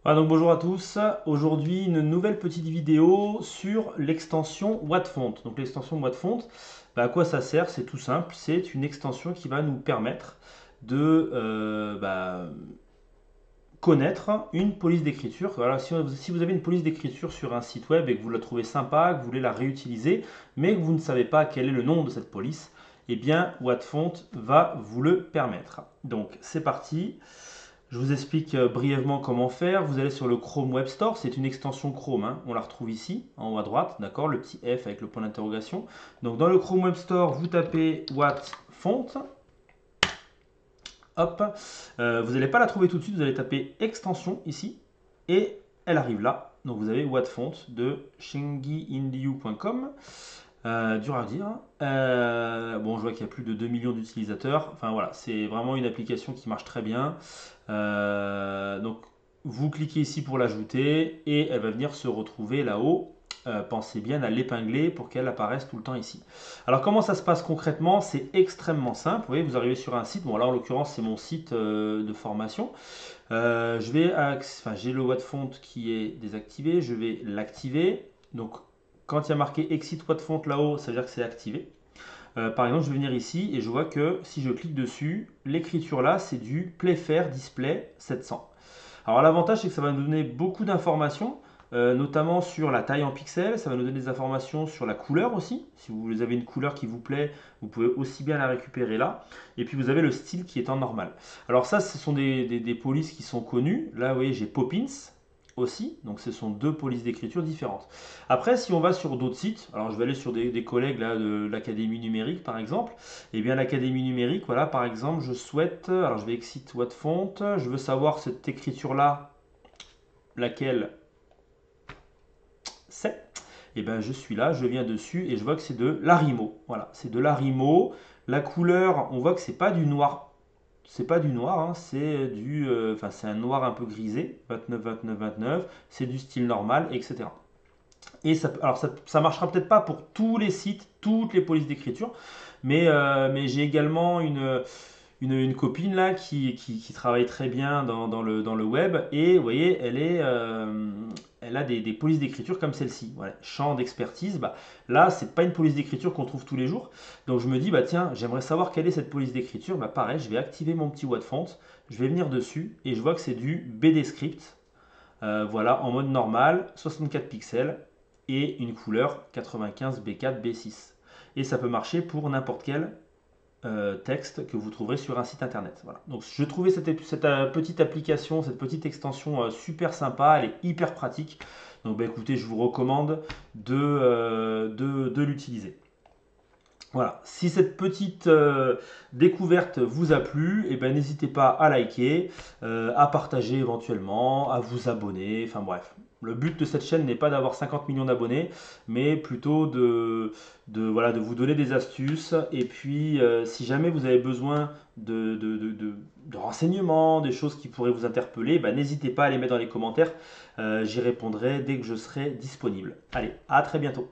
Voilà, donc bonjour à tous. Aujourd'hui, une nouvelle petite vidéo sur l'extension WattFont. Donc l'extension WattFont, à quoi ça sert? C'est tout simple. C'est une extension qui va nous permettre de connaître une police d'écriture. Voilà, si vous avez une police d'écriture sur un site web et que vous la trouvez sympa, que vous voulez la réutiliser, mais que vous ne savez pas quel est le nom de cette police, eh bien WattFont va vous le permettre. Donc c'est parti. Je vous explique brièvement comment faire. Vous allez sur le Chrome Web Store, c'est une extension Chrome, hein. On la retrouve ici, en haut à droite, d'accord, le petit F avec le point d'interrogation. Donc dans le Chrome Web Store, vous tapez Watt Font, hop. Vous n'allez pas la trouver tout de suite, vous allez taper extension ici, et elle arrive là. Donc vous avez Watt Font de shengiinliu.com. Dur à dire. Bon, je vois qu'il y a plus de 2 millions d'utilisateurs. Enfin voilà, c'est vraiment une application qui marche très bien. Donc vous cliquez ici pour l'ajouter et elle va venir se retrouver là-haut. Pensez bien à l'épingler pour qu'elle apparaisse tout le temps ici. Alors comment ça se passe concrètement? C'est extrêmement simple. Vous voyez, vous arrivez sur un site. Bon là en l'occurrence c'est mon site de formation. J'ai le WattFont qui est désactivé. Je vais l'activer. Donc quand il y a marqué Exit WattFont là-haut, ça veut dire que c'est activé. Par exemple, je vais venir ici et je vois que si je clique dessus, l'écriture là, c'est du Playfair Display 700. Alors l'avantage, c'est que ça va nous donner beaucoup d'informations, notamment sur la taille en pixels, ça va nous donner des informations sur la couleur aussi. Si vous avez une couleur qui vous plaît, vous pouvez aussi bien la récupérer là. Et puis vous avez le style qui est en normal. Alors ça, ce sont des polices qui sont connues. Là, vous voyez, j'ai Poppins aussi, donc ce sont deux polices d'écriture différentes. Après, si on va sur d'autres sites, alors je vais aller sur des collègues là, de l'Académie numérique par exemple, et bien l'Académie numérique, voilà, par exemple, je souhaite, alors je vais exit what font, je veux savoir cette écriture là, laquelle c'est, et bien je suis là, je viens dessus et je vois que c'est de l'Arimo, voilà, c'est de l'Arimo, la couleur, on voit que c'est pas du noir, hein, c'est un noir un peu grisé, 29, 29, 29, c'est du style normal, etc. Et ça marchera peut-être pas pour tous les sites, toutes les polices d'écriture, mais j'ai également une copine là qui travaille très bien dans le web et vous voyez, elle a des polices d'écriture comme celle-ci. Voilà. Champ d'expertise, là, c'est pas une police d'écriture qu'on trouve tous les jours. Donc je me dis, tiens, j'aimerais savoir quelle est cette police d'écriture. Pareil, je vais activer mon petit Wattfont, je vais venir dessus et je vois que c'est du BD Script. Voilà, en mode normal, 64 pixels et une couleur 95 B4 B6. Et ça peut marcher pour n'importe quel texte que vous trouverez sur un site internet. Voilà. Donc je trouvais cette petite application, cette petite extension super sympa, elle est hyper pratique. Donc écoutez, je vous recommande de l'utiliser. Voilà, si cette petite découverte vous a plu, n'hésitez pas à liker, à partager éventuellement, à vous abonner, enfin bref. Le but de cette chaîne n'est pas d'avoir 50 millions d'abonnés, mais plutôt voilà, de vous donner des astuces. Et puis, si jamais vous avez besoin de renseignements, des choses qui pourraient vous interpeller, n'hésitez pas à les mettre dans les commentaires. J'y répondrai dès que je serai disponible. Allez, à très bientôt.